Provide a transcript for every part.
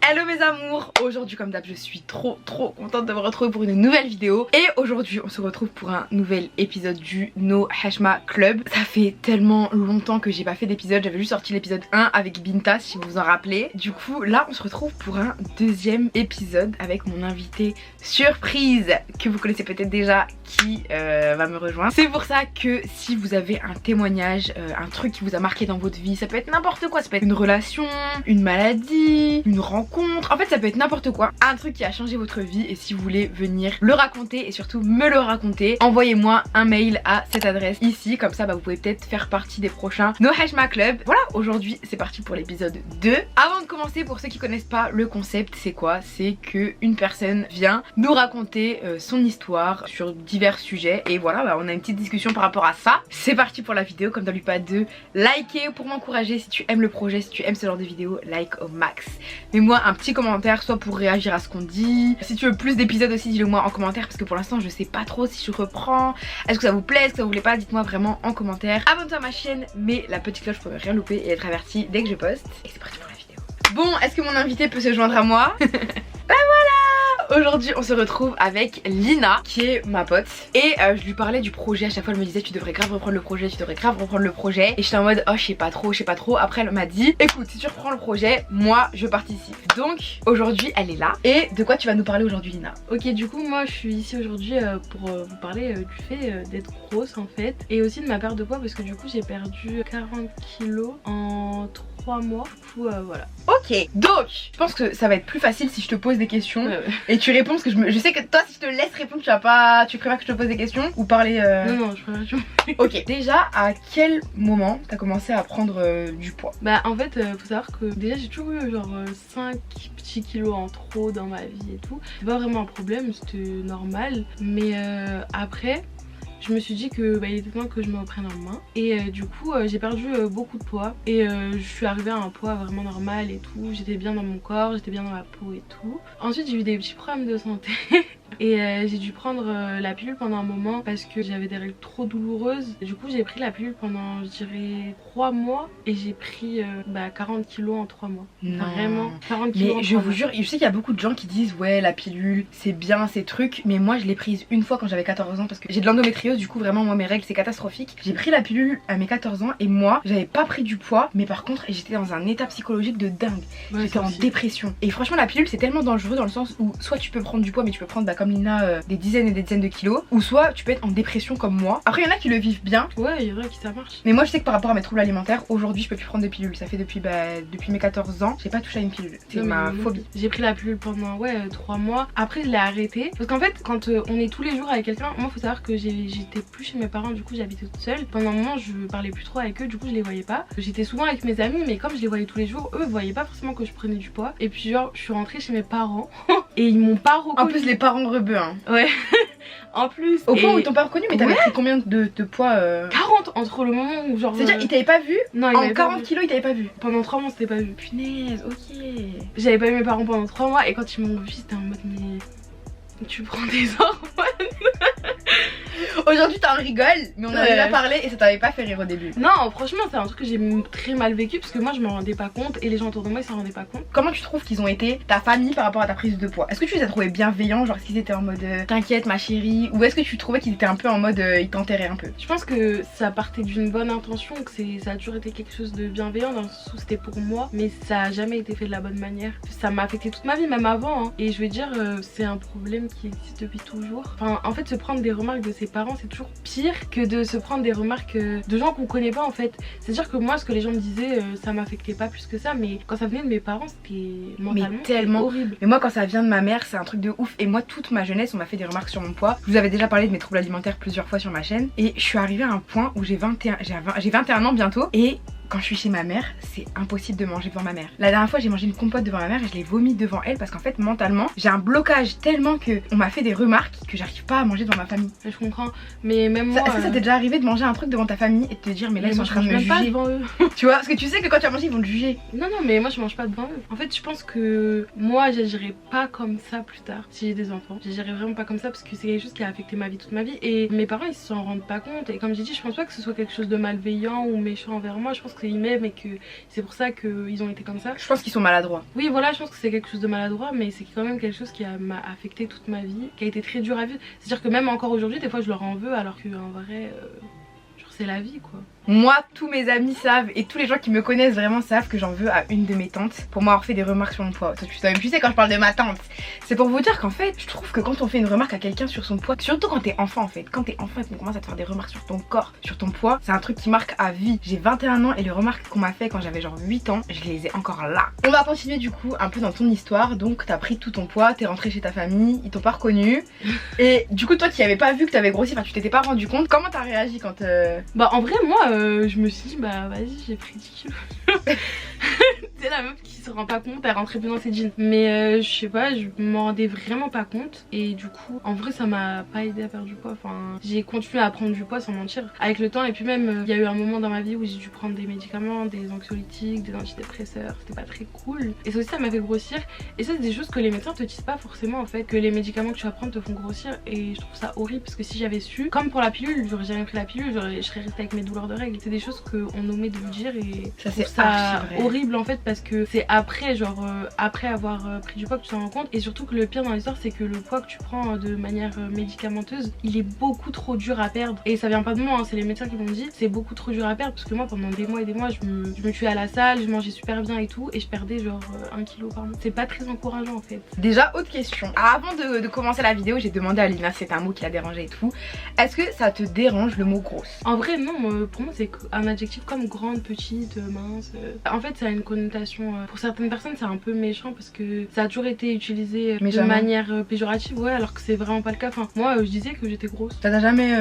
Hello mes amours, aujourd'hui comme d'hab je suis trop contente de me retrouver pour une nouvelle vidéo. Et aujourd'hui on se retrouve pour un nouvel épisode du No Hashma Club. Ça fait tellement longtemps que j'ai pas fait d'épisode, j'avais juste sorti l'épisode 1 avec Binta si vous vous en rappelez. Du coup là on se retrouve pour un deuxième épisode avec mon invité surprise que vous connaissez peut-être déjà qui va me rejoindre. C'est pour ça que si vous avez un témoignage, un truc qui vous a marqué dans votre vie, ça peut être n'importe quoi, ça peut être une relation, une maladie, une rencontre, en fait ça peut être n'importe quoi, un truc qui a changé votre vie. Et si vous voulez venir le raconter et surtout me le raconter, envoyez-moi un mail à cette adresse ici, comme ça vous pouvez peut-être faire partie des prochains No Hashma Club. Voilà, aujourd'hui c'est parti pour l'épisode 2. Avant de commencer, pour ceux qui connaissent pas le concept, c'est quoi? C'est que une personne vient nous raconter son histoire sur divers sujets et voilà, on a une petite discussion par rapport à ça. C'est parti pour la vidéo, comme d'habitude pas de liker pour m'encourager. Si tu aimes le projet, si tu aimes ce genre de vidéo, like au max. Mets-moi un petit commentaire, soit pour réagir à ce qu'on dit. Si tu veux plus d'épisodes aussi, dis-le moi en commentaire, parce que pour l'instant je sais pas trop si je reprends. Est-ce que ça vous plaît, est-ce que ça vous plaît pas? Dites-moi vraiment en commentaire. Abonne-toi à ma chaîne, mets la petite cloche pour ne rien louper et être averti dès que je poste. Et c'est parti pour la vidéo. Bon, est-ce que mon invité peut se joindre à moi? Aujourd'hui on se retrouve avec Lina qui est ma pote et je lui parlais du projet. À chaque fois elle me disait tu devrais grave reprendre le projet, tu devrais grave reprendre le projet, et j'étais en mode oh je sais pas trop. Après elle m'a dit écoute, si tu reprends le projet, moi je participe. Donc aujourd'hui elle est là. Et de quoi tu vas nous parler aujourd'hui Lina? Ok, du coup moi je suis ici aujourd'hui pour vous parler du fait d'être grosse en fait, et aussi de ma perte de poids, parce que du coup j'ai perdu 40 kilos en 3 mois. Du coup voilà. Ok, donc je pense que ça va être plus facile si je te pose des questions et tu réponds, parce que je sais que toi si je te laisse répondre tu vas pas, tu préfères que je te pose des questions ou parler Non je préfère que je... Ok, déjà à quel moment t'as commencé à prendre du poids? Bah en fait faut savoir que déjà j'ai toujours eu genre 5 petits kilos en trop dans ma vie et tout. C'est pas vraiment un problème, c'était normal, mais après je me suis dit que il était temps que je me reprenne en main. Et du coup j'ai perdu beaucoup de poids. Et je suis arrivée à un poids vraiment normal et tout. J'étais bien dans mon corps, j'étais bien dans ma peau et tout. Ensuite j'ai eu des petits problèmes de santé. Et j'ai dû prendre la pilule pendant un moment parce que j'avais des règles trop douloureuses. Et du coup j'ai pris la pilule pendant je dirais 3 mois. Et j'ai pris 40 kilos en 3 mois. Non. Vraiment 40 kilos. Mais je vous jure, je sais qu'il y a beaucoup de gens qui disent ouais la pilule c'est bien, ces trucs. Mais moi je l'ai prise une fois quand j'avais 14 ans parce que j'ai de l'endométriose. Du coup vraiment moi mes règles c'est catastrophique. J'ai pris la pilule à mes 14 ans et moi j'avais pas pris du poids. Mais par contre j'étais dans un état psychologique de dingue. Ouais, j'étais en dépression. Et franchement la pilule c'est tellement dangereux dans le sens où soit tu peux prendre du poids mais tu peux prendre comme Lina des dizaines et des dizaines de kilos, ou soit tu peux être en dépression comme moi. Après il y en a qui le vivent bien. Ouais il y en a qui ça marche. Mais moi je sais que par rapport à mes troubles alimentaires, aujourd'hui je peux plus prendre de pilules. Ça fait depuis mes 14 ans j'ai pas touché à une pilule. C'est ma phobie. J'ai pris la pilule pendant 3 mois. Après je l'ai arrêtée parce qu'en fait quand on est tous les jours avec quelqu'un, moi faut savoir que j'étais plus chez mes parents, du coup j'habitais toute seule. Pendant un moment je parlais plus trop avec eux, du coup je les voyais pas. J'étais souvent avec mes amis, mais comme je les voyais tous les jours, eux voyaient pas forcément que je prenais du poids. Et puis genre je suis rentrée chez mes parents et ils m'ont pas reconnu. En plus les parents rebeux hein. Ouais. En plus. Au point où ils t'ont pas reconnu, mais t'avais pris combien de poids 40 entre le moment où genre. C'est-à-dire ils t'avaient pas vu? Non, en 40 kilos ils t'avaient pas vu. Pendant 3 mois c'était pas vu. Punaise, ok. J'avais pas vu mes parents pendant 3 mois et quand ils m'ont vu c'était en mode mais tu prends des hormones. Aujourd'hui t'en rigoles, mais on a déjà parlé et ça t'avait pas fait rire au début. Non franchement c'est un truc que j'ai très mal vécu parce que moi je me rendais pas compte et les gens autour de moi ils s'en rendaient pas compte. Comment tu trouves qu'ils ont été ta famille par rapport à ta prise de poids? Est-ce que tu les as trouvés bienveillants, genre est-ce qu'ils étaient en mode t'inquiète ma chérie, ou est-ce que tu trouvais qu'ils étaient un peu en mode ils t'enterraient un peu? Je pense que ça partait d'une bonne intention, que ça a toujours été quelque chose de bienveillant dans le sens où c'était pour moi, mais ça a jamais été fait de la bonne manière. Ça m'a affecté toute ma vie, même avant hein. Et je veux dire c'est un problème qui existe depuis toujours. Enfin en fait se prendre des remarques de ses parents c'est toujours pire que de se prendre des remarques de gens qu'on connaît pas en fait. C'est à dire que moi ce que les gens me disaient ça m'affectait pas plus que ça, mais quand ça venait de mes parents c'était mentalement tellement horrible. Mais moi quand ça vient de ma mère c'est un truc de ouf. Et moi toute ma jeunesse on m'a fait des remarques sur mon poids. Je vous avais déjà parlé de mes troubles alimentaires plusieurs fois sur ma chaîne. Et je suis arrivée à un point où j'ai 21 ans bientôt. Et quand je suis chez ma mère, c'est impossible de manger devant ma mère. La dernière fois j'ai mangé une compote devant ma mère et je l'ai vomi devant elle parce qu'en fait mentalement j'ai un blocage tellement que on m'a fait des remarques que j'arrive pas à manger devant ma famille. Je comprends, mais même moi... Est-ce que ça t'est déjà arrivé de manger un truc devant ta famille et de te dire mais là ils sont en train de me juger? Pas devant eux. Tu vois, parce que tu sais que quand tu vas manger ils vont te juger. Non mais moi je mange pas devant eux. En fait je pense que moi j'agirais pas comme ça plus tard si j'ai des enfants. J'agirais vraiment pas comme ça parce que c'est quelque chose qui a affecté ma vie toute ma vie. Et mes parents ils s'en rendent pas compte. Et comme j'ai dit je pense pas que ce soit quelque chose de malveillant ou méchant envers moi. Je pense qu'ils m'aiment et que c'est pour ça qu'ils ont été comme ça. Je pense qu'ils sont maladroits. Oui voilà, je pense que c'est quelque chose de maladroit, mais c'est quand même quelque chose qui m'a affecté toute ma vie, qui a été très dur à vivre. C'est à dire que même encore aujourd'hui des fois je leur en veux, alors qu'en vrai genre c'est la vie quoi. Moi, tous mes amis savent et tous les gens qui me connaissent vraiment savent que j'en veux à une de mes tantes pour m'avoir fait des remarques sur mon poids. Tu sais quand je parle de ma tante, c'est pour vous dire qu'en fait, je trouve que quand on fait une remarque à quelqu'un sur son poids, surtout quand t'es enfant en fait, quand t'es enfant et qu'on commence à te faire des remarques sur ton corps, sur ton poids, c'est un truc qui marque à vie. J'ai 21 ans et les remarques qu'on m'a fait quand j'avais genre 8 ans, je les ai encore là. On va continuer du coup un peu dans ton histoire. Donc t'as pris tout ton poids, t'es rentré chez ta famille, ils t'ont pas reconnu. Et du coup toi tu avais pas vu que t'avais grossi, enfin tu t'étais pas rendu compte. Comment t'as réagi quand Bah en vrai moi je me suis dit bah vas-y j'ai pris 10 kilos. C'est la meuf qui se rend pas compte, elle rentrait plus dans ses jeans. Mais je sais pas, je m'en rendais vraiment pas compte. Et du coup en vrai ça m'a pas aidé à perdre du poids. Enfin j'ai continué à prendre du poids sans mentir avec le temps. Et puis même il y a eu un moment dans ma vie où j'ai dû prendre des médicaments, des anxiolytiques, des antidépresseurs. C'était pas très cool. Et ça aussi ça m'a fait grossir. Et ça c'est des choses que les médecins te disent pas forcément en fait. Que les médicaments que tu vas prendre te font grossir. Et je trouve ça horrible parce que si j'avais su, comme pour la pilule, j'aurais jamais pris la pilule, je serais restée avec mes douleurs de règles. C'est des choses qu'on omet de me dire et ça c'est horrible en fait parce que c'est après genre après avoir pris du poids que tu t'en rends compte. Et surtout que le pire dans l'histoire c'est que le poids que tu prends de manière médicamenteuse il est beaucoup trop dur à perdre. Et ça vient pas de moi hein, c'est les médecins qui m'ont dit c'est beaucoup trop dur à perdre parce que moi pendant des mois et des mois je me tuais à la salle, je mangeais super bien et tout et je perdais genre 1 kg par mois. C'est pas très encourageant en fait. Déjà autre question, avant de commencer la vidéo j'ai demandé à Lina si c'était un mot qui la dérangeait et tout. Est-ce que ça te dérange le mot grosse? En vrai non, pour moi c'est un adjectif comme grande, petite, mince. En fait ça a une connotation, pour certaines personnes c'est un peu méchant parce que ça a toujours été utilisé de manière péjorative, ouais, alors que c'est vraiment pas le cas. Enfin moi je disais que j'étais grosse. Ça t'a jamais...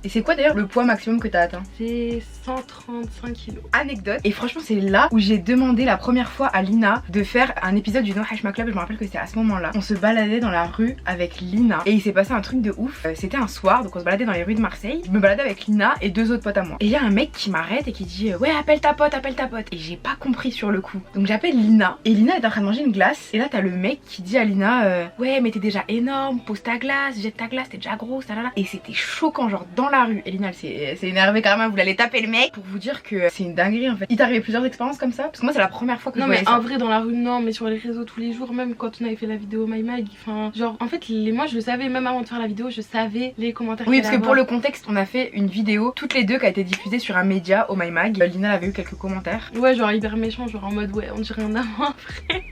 Et c'est quoi d'ailleurs le poids maximum que t'as atteint? C'est 135 kilos. Anecdote. Et franchement c'est là où j'ai demandé la première fois à Lina de faire un épisode du No Hashma Club. Je me rappelle que c'était à ce moment là. On se baladait dans la rue avec Lina et il s'est passé un truc de ouf. C'était un soir donc on se baladait dans les rues de Marseille. Je me baladais avec Lina et 2 autres potes à moi. Et il y a un mec qui m'arrête et qui dit ouais appelle ta pote, appelle ta pote. Et j'ai pas compris sur le coup. Donc j'appelle Lina et Lina est en train de manger une glace. Et là t'as le mec qui dit à Lina ouais mais t'es déjà énorme, pose ta glace, jette ta glace, t'es déjà grosse, là. Et c'était choquant genre dans la rue. Et Lina elle s'est énervée carrément, elle voulait aller taper le mec pour vous dire que c'est une dinguerie en fait. Il t'est arrivé plusieurs expériences comme ça? Parce que moi c'est la première fois que je voyais ça. Non mais en vrai dans la rue non, mais sur les réseaux tous les jours, même quand on avait fait la vidéo My Mag, enfin genre en fait moi je le savais même avant de faire la vidéo, je savais les commentaires. Oui parce que pour le contexte on a fait une vidéo toutes les deux qui a été diffusée sur un média au My Mag. Lina avait eu quelques commentaires. Ouais genre hyper méchant, genre en mode ouais on dirait un amant après.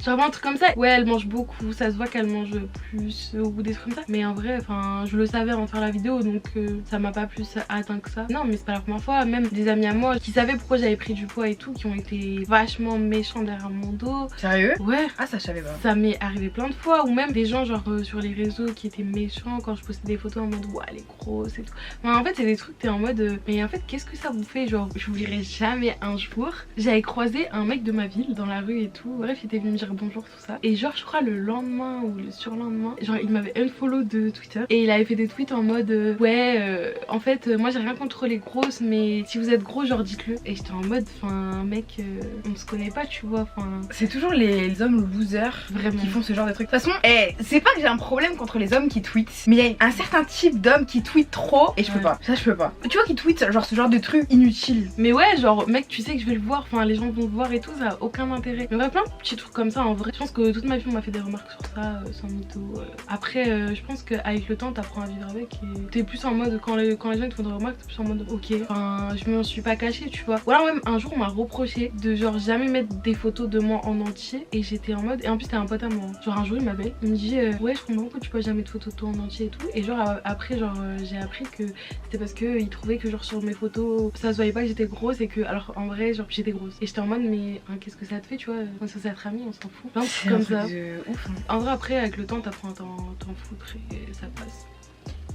Genre un truc comme ça. Ouais elle mange beaucoup, ça se voit qu'elle mange plus ou des trucs comme ça. Mais en vrai enfin je le savais avant de faire la vidéo donc ça m'a pas plus atteint que ça. Non mais c'est pas la première fois, même des amis à moi qui savaient pourquoi j'avais pris du poids et tout, qui ont été vachement méchants derrière mon dos. Sérieux? Ouais. Ah ça je savais pas. Ça m'est arrivé plein de fois. Ou même des gens genre sur les réseaux qui étaient méchants quand je postais des photos en mode ouais elle est grosse et tout. Enfin, en fait c'est des trucs t'es en mode mais en fait qu'est-ce que ça vous fait? Genre je vous dirai jamais un jour j'avais croisé un mec de ma ville dans la rue et tout. Bref il était venu me dire bonjour tout ça. Et genre je crois le lendemain ou le surlendemain genre il m'avait unfollow de Twitter. Et il avait fait des tweets en mode ouais en fait moi j'ai rien contre les grosses mais si vous êtes gros genre dites-le. Et j'étais en mode enfin mec on se connaît pas tu vois. Enfin c'est toujours les hommes losers vraiment qui font ce genre de trucs. De toute façon c'est pas que j'ai un problème contre les hommes qui tweetent, mais il y a un certain type d'hommes qui tweetent trop et je peux pas. Ça je peux pas. Tu vois qui tweetent genre ce genre de trucs inutiles. Mais ouais genre mec tu sais que je vais le voir, enfin les gens vont le voir et tout, ça a aucun intérêt. Mais ouais plein de petits trucs comme ça en vrai. Je pense que toute ma vie on m'a fait des remarques sur ça sans mytho. Après je pense qu'avec le temps t'apprends à vivre avec et t'es plus en mode quand les gens te font des remarques t'es plus en mode ok. Enfin je m'en suis pas cachée tu vois. Ou alors même un jour on m'a reproché de genre jamais mettre des photos de moi en entier et j'étais en mode et en plus c'était un pote à moi. Genre un jour il m'appelle, il me dit ouais je comprends pourquoi tu peux jamais de photos de toi en entier et tout. Et genre après genre j'ai appris que c'était parce que il trouvait que genre sur mes photos ça se voyait pas que j'étais grosse et que alors en vrai genre j'étais grosse. Et j'étais en mode mais hein, qu'est-ce que ça te fait tu vois, on est censé être amis on s'en fout. Plein de trucs comme ça. Ouf, hein. En vrai après avec le temps t'apprends à t'en foutre et ça passe.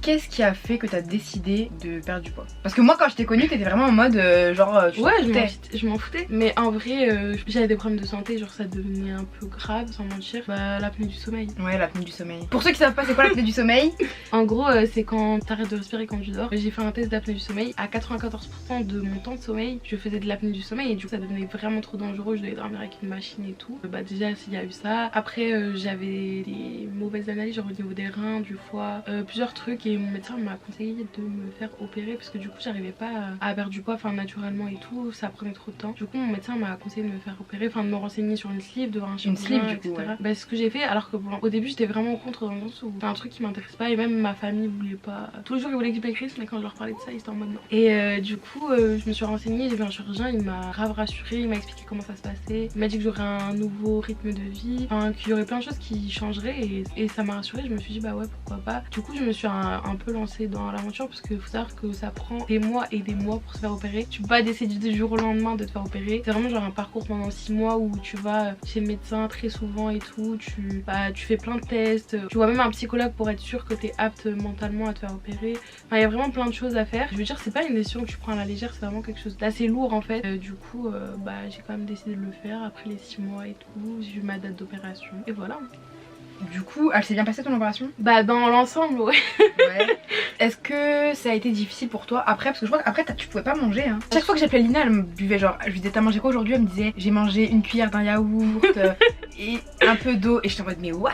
Qu'est-ce qui a fait que t'as décidé de perdre du poids? Parce que moi quand je t'ai connue t'étais vraiment en mode genre tu ouais je m'en foutais. Mais en vrai j'avais des problèmes de santé, genre ça devenait un peu grave sans mentir. Bah l'apnée du sommeil. Ouais l'apnée du sommeil. Pour ceux qui savent pas c'est quoi l'apnée du sommeil? En gros c'est quand t'arrêtes de respirer quand tu dors. J'ai fait un test d'apnée du sommeil. À 94% de mon temps de sommeil je faisais de l'apnée du sommeil et du coup ça devenait vraiment trop dangereux. Je devais dormir avec une machine et tout. Bah déjà s'il y a eu ça. Après j'avais des mauvaises analyses genre au niveau des reins, du foie, plusieurs trucs. et mon médecin m'a conseillé de me faire opérer parce que du coup j'arrivais pas à perdre du poids naturellement et tout, ça prenait trop de temps. Du coup mon médecin m'a conseillé de me faire opérer, de me renseigner sur une sleeve, de voir un chirurgien, etc. Ouais. Bah ce que j'ai fait, alors que bon, au début j'étais vraiment contre dans le sens où c'est un truc qui m'intéresse pas et même ma famille voulait pas. Tous les jours ils voulaient que je maigrisse mais quand je leur parlais de ça ils étaient en mode non. Et du coup je me suis renseignée, j'ai vu un chirurgien, il m'a grave rassurée, il m'a expliqué comment ça se passait, il m'a dit que j'aurais un nouveau rythme de vie, qu'il y aurait plein de choses qui changeraient et ça m'a rassurée. Je me suis dit bah ouais pourquoi pas. Du coup je me suis un peu lancée dans l'aventure parce que faut savoir que ça prend des mois et des mois pour se faire opérer. Tu peux pas décider du jour au lendemain de te faire opérer. C'est vraiment genre un parcours pendant 6 mois où tu vas chez le médecin très souvent et tout, tu fais plein de tests, tu vois même un psychologue pour être sûr que t'es apte mentalement à te faire opérer. Enfin il y a vraiment plein de choses à faire. Je veux dire c'est pas une décision que tu prends à la légère, c'est vraiment quelque chose d'assez lourd en fait. Du coup j'ai quand même décidé de le faire après les 6 mois et tout. J'ai eu ma date d'opération et voilà. Du coup, elle s'est bien passée ton opération? Bah dans l'ensemble ouais. Ouais. Est-ce que ça a été difficile pour toi après? Parce que je crois qu'après tu pouvais pas manger hein. Chaque fois que j'appelais Lina elle me buvait genre, je lui disais t'as mangé quoi aujourd'hui? Elle me disait j'ai mangé une cuillère d'un yaourt et un peu d'eau et j'étais en mode mais what?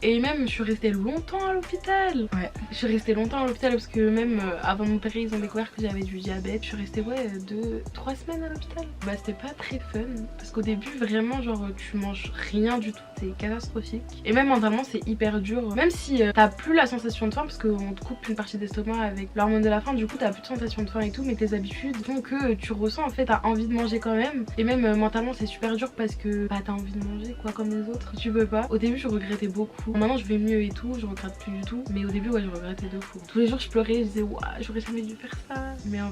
Et même je suis restée longtemps à l'hôpital. Ouais. Je suis restée longtemps à l'hôpital parce que même avant de m'opérer ils ont découvert que j'avais du diabète. Je suis restée 2-3 semaines à l'hôpital. Bah c'était pas très fun parce qu'au début vraiment genre tu manges rien du tout, c'est catastrophique. Et même mentalement c'est hyper dur. Même si t'as plus la sensation de faim parce qu'on te coupe une partie d'estomac avec l'hormone de la faim, du coup t'as plus de sensation de faim et tout, mais tes habitudes font que tu ressens en fait t'as envie de manger quand même. Et même mentalement c'est super dur parce que t'as envie de manger quoi comme les autres. Tu peux pas. Au début je regrettais beaucoup. Maintenant je vais mieux et tout, je regrette plus du tout. Mais au début ouais je regrettais de fou. Tous les jours je pleurais, je disais ouah j'aurais jamais dû faire ça. Mais en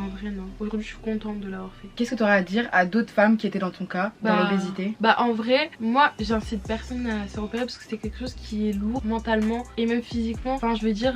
vrai non. Aujourd'hui je suis contente de l'avoir fait. Qu'est-ce que tu aurais à dire à d'autres femmes qui étaient dans ton cas, dans l'obésité? Bah en vrai, moi j'incite personne à se faire opérer parce que c'est quelque chose qui est lourd mentalement et même physiquement. Enfin je veux dire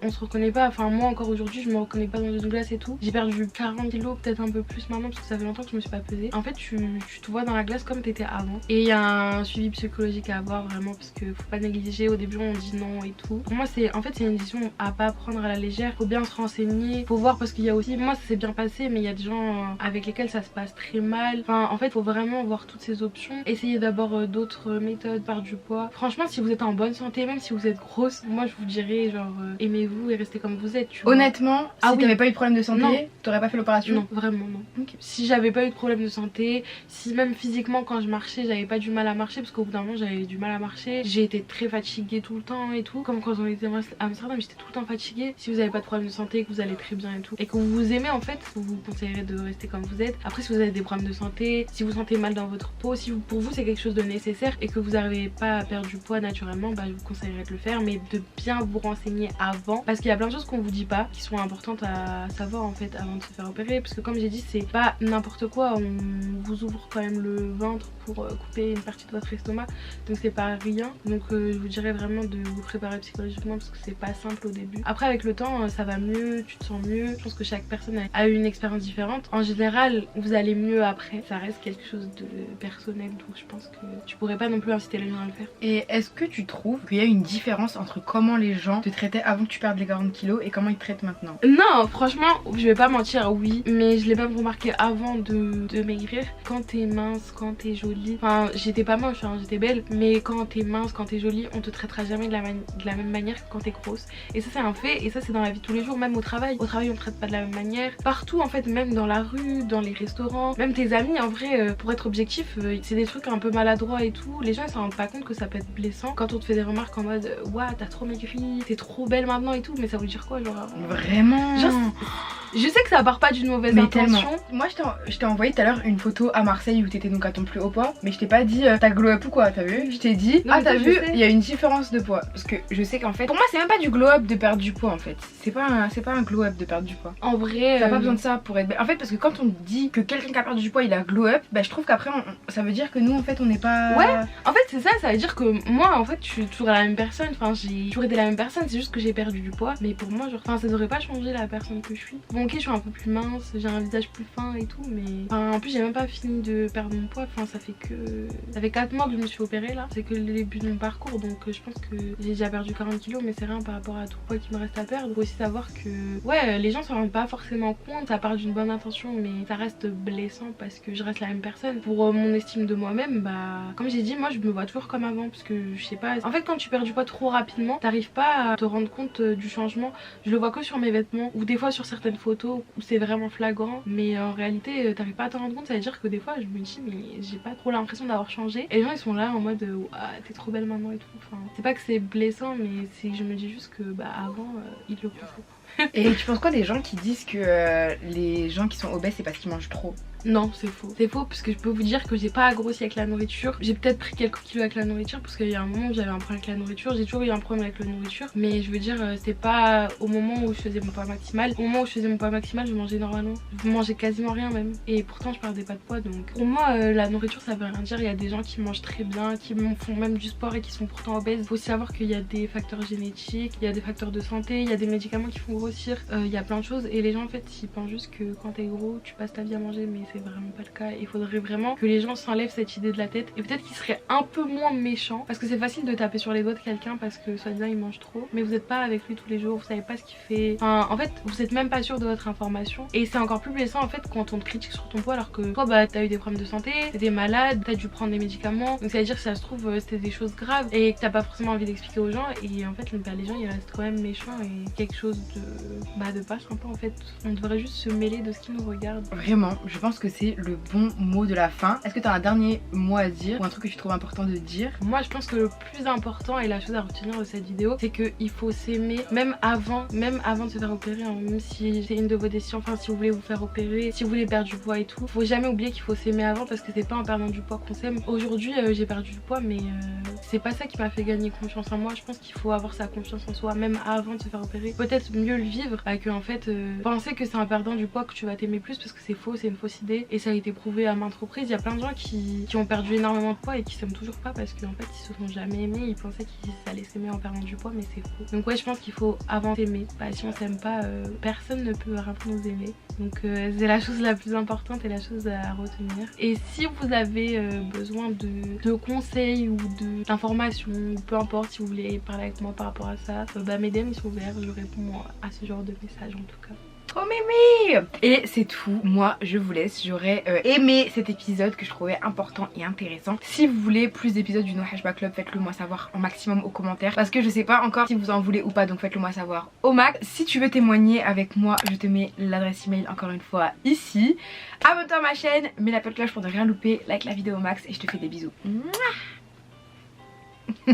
on se reconnaît pas. Enfin moi encore aujourd'hui je me reconnais pas dans une glace et tout. J'ai perdu 40 kilos, peut-être un peu plus maintenant parce que ça fait longtemps que je me suis pas pesée. En fait tu te vois dans la glace comme t'étais avant. Et il y a un suivi psychologique à avoir vraiment parce que faut pas négliger. Au début on dit non et tout. Pour moi c'est une décision à pas prendre à la légère. Faut bien se renseigner, faut voir parce qu'il y a aussi, moi ça s'est bien passé mais il y a des gens avec lesquels ça se passe très mal. Enfin en fait faut vraiment voir toutes ces options. Essayez d'abord d'autres méthodes, perdre du poids. Franchement si vous êtes en bonne santé, même si vous êtes grosse, moi je vous dirais genre aimez-vous et restez comme vous êtes. Tu vois. Honnêtement, si t'avais pas eu de problème de santé, t'aurais pas fait l'opération? Non, vraiment non. Okay. Si j'avais pas eu de problème de santé, si même physiquement quand je marchais j'avais pas du mal à marcher parce qu'au bout d'un moment j'avais du mal à marcher, j'ai été très fatiguée tout le temps et tout, comme quand on était à Amsterdam j'étais tout le temps fatiguée. Si vous avez pas de problème de santé, que vous allez très bien et tout et que vous vous aimez en fait, vous vous conseillerez de rester comme vous êtes. Après si vous avez des problèmes de santé, si vous sentez mal dans votre peau, si pour vous c'est quelque chose de nécessaire et que vous n'arrivez pas à perdre du poids naturellement, bah je vous conseillerais de le faire, mais de bien vous renseigner avant parce qu'il y a plein de choses qu'on vous dit pas qui sont importantes à savoir en fait avant de se faire opérer, parce que comme j'ai dit c'est pas n'importe quoi, on vous ouvre quand même le ventre pour couper une partie de votre estomac, donc c'est pas rien. Donc je vous dirais vraiment de vous préparer psychologiquement parce que c'est pas simple au début. Après avec le temps ça va mieux, tu te sens mieux. Je pense que chaque personne a eu une expérience différente. En général vous allez mieux après, ça reste quelque chose de personnel, donc je pense que tu pourrais pas non plus inciter les gens à le faire. Et est-ce que tu trouves qu'il y a une différence entre comment les gens te traitaient avant que tu perdes les 40 kilos et comment ils te traitent maintenant? Non franchement je vais pas mentir, oui, mais je l'ai même remarqué avant de maigrir. Quand t'es mince, quand t'es jolie, enfin j'étais pas moche hein, j'étais belle, mais quand t'es mince, quand t'es jolie, on te traitera jamais de la même manière que quand t'es grosse. Et ça c'est un fait, et ça c'est dans la vie de tous les jours, même au travail. Au travail on te traite pas de la même manière, partout en fait, même dans la rue, dans les restaurants, même tes amis en vrai, pour être objectif, c'est des trucs un peu maladroits et tout. Les gens ils s'en rendent pas compte que ça peut être blessant quand on te fait des remarques en mode ouah t'as trop maigri, t'es trop belle maintenant et tout, mais ça veut dire quoi genre vraiment genre, je sais que ça part pas d'une mauvaise intention. Tellement. Moi je t'ai envoyé tout à l'heure une photo à Marseille où t'étais donc à ton plus haut poids, mais je t'ai pas dit t'as glow up ou quoi, t'as vu? Je t'ai dit non, ah t'as vu il y a une différence de poids, parce que je sais qu'en fait pour moi c'est même pas du glow up de perdre du poids en fait, c'est pas un glow up de perdre du poids. En vrai t'as pas besoin de ça pour être belle en fait, parce que quand on dit que quelqu'un qui a perdu du poids il a glow up, bah je trouve qu'après ça veut dire que nous en fait on n'est pas... Ouais en fait c'est ça, ça veut dire que moi en fait je suis toujours la même personne, enfin j'ai toujours été la même personne, c'est juste que j'ai perdu du poids, mais pour moi genre enfin ça devrait pas changer la personne que je suis. Bon bon ok je suis un peu plus mince, j'ai un visage plus fin et tout, mais enfin, en plus j'ai même pas fini de perdre mon poids, enfin ça fait 4 mois que je me suis opérée là, c'est que le début de mon parcours, donc je pense que j'ai déjà perdu 40 kilos, mais c'est rien par rapport à tout le poids qui me reste à perdre. Faut aussi savoir que ouais, les gens s'en rendent pas forcément compte, ça part d'une bonne intention mais ça reste blessant parce que je reste la même personne. Pour mon estime de moi-même, bah comme j'ai dit, moi je me vois toujours comme avant parce que je sais pas, en fait quand tu perds du poids trop rapidement, t'arrives pas à te rendre compte du changement. Je le vois que sur mes vêtements ou des fois sur certaines photos où c'est vraiment flagrant, mais en réalité t'arrives pas à t'en rendre compte. Ça veut dire que des fois je me dis mais j'ai pas trop l'impression d'avoir changé et les gens ils sont là en mode t'es trop belle maintenant et tout. Enfin, c'est pas que c'est blessant, mais c'est que je me dis juste que bah avant ils le pensaient. Et tu penses quoi des gens qui disent que les gens qui sont obèses c'est parce qu'ils mangent trop? Non, c'est faux. C'est faux parce que je peux vous dire que j'ai pas grossi avec la nourriture. J'ai peut-être pris quelques kilos avec la nourriture parce qu'il y a un moment où j'avais un problème avec la nourriture. J'ai toujours eu un problème avec la nourriture. Mais je veux dire, c'est pas au moment où je faisais mon poids maximal. Au moment où je faisais mon poids maximal, je mangeais normalement. Je mangeais quasiment rien même. Et pourtant, je perdais pas de poids. Donc pour moi, la nourriture ça veut rien dire. Il y a des gens qui mangent très bien, qui font même du sport et qui sont pourtant obèses. Faut aussi savoir qu'il y a des facteurs génétiques, il y a des facteurs de santé, il y a des médicaments qui font grossir. Il y a plein de choses. Et les gens en fait, ils pensent juste que quand t'es gros, tu passes ta vie à manger. Mais c'est vraiment pas le cas. Il faudrait vraiment que les gens s'enlèvent cette idée de la tête et peut-être qu'ils seraient un peu moins méchants, parce que c'est facile de taper sur les doigts de quelqu'un parce que soi-disant il mange trop, mais vous n'êtes pas avec lui tous les jours, vous savez pas ce qu'il fait, enfin en fait vous êtes même pas sûr de votre information et c'est encore plus blessant en fait quand on te critique sur ton poids alors que toi bah t'as eu des problèmes de santé, t'es malade, t'as dû prendre des médicaments, donc ça veut dire que ça se trouve c'était des choses graves et que t'as pas forcément envie d'expliquer aux gens et en fait les gens ils restent quand même méchants et quelque chose de pas sympa en fait. On devrait juste se mêler de ce qui nous regarde. Vraiment, je pense que c'est le bon mot de la fin. Est-ce que tu as un dernier mot à dire ou un truc que tu trouves important de dire? Moi je pense que le plus important et la chose à retenir de cette vidéo, c'est qu'il faut s'aimer même avant de se faire opérer, hein, même si c'est une de vos décisions, enfin si vous voulez vous faire opérer, si vous voulez perdre du poids et tout, faut jamais oublier qu'il faut s'aimer avant parce que c'est pas en perdant du poids qu'on s'aime. Aujourd'hui j'ai perdu du poids mais c'est pas ça qui m'a fait gagner confiance en moi. Je pense qu'il faut avoir sa confiance en soi même avant de se faire opérer, peut-être mieux le vivre que en fait penser que c'est en perdant du poids que tu vas t'aimer plus, parce que c'est faux, c'est une fausse idée et ça a été prouvé à maintes reprises. Il y a plein de gens qui ont perdu énormément de poids et qui s'aiment toujours pas parce qu'en fait ils se sont jamais aimés, ils pensaient qu'ils allaient s'aimer en perdant du poids mais c'est faux. Donc ouais, je pense qu'il faut avant s'aimer, si on s'aime pas personne ne peut vraiment nous aimer, donc c'est la chose la plus importante et la chose à retenir. Et si vous avez besoin de conseils ou d'informations, peu importe, si vous voulez parler avec moi par rapport à ça, mes DM ils sont ouverts, je réponds à ce genre de messages en tout cas. Oh mémé! Et c'est tout, moi je vous laisse. J'aurais aimé cet épisode que je trouvais important et intéressant. Si vous voulez plus d'épisodes du No Hashma Club, faites-le moi savoir en maximum aux commentaires, parce que je sais pas encore si vous en voulez ou pas, donc faites-le moi savoir au max. Si tu veux témoigner avec moi, je te mets l'adresse email encore une fois ici. Abonne-toi à ma chaîne, mets la petite cloche pour ne rien louper, like la vidéo au max et je te fais des bisous. Mouah.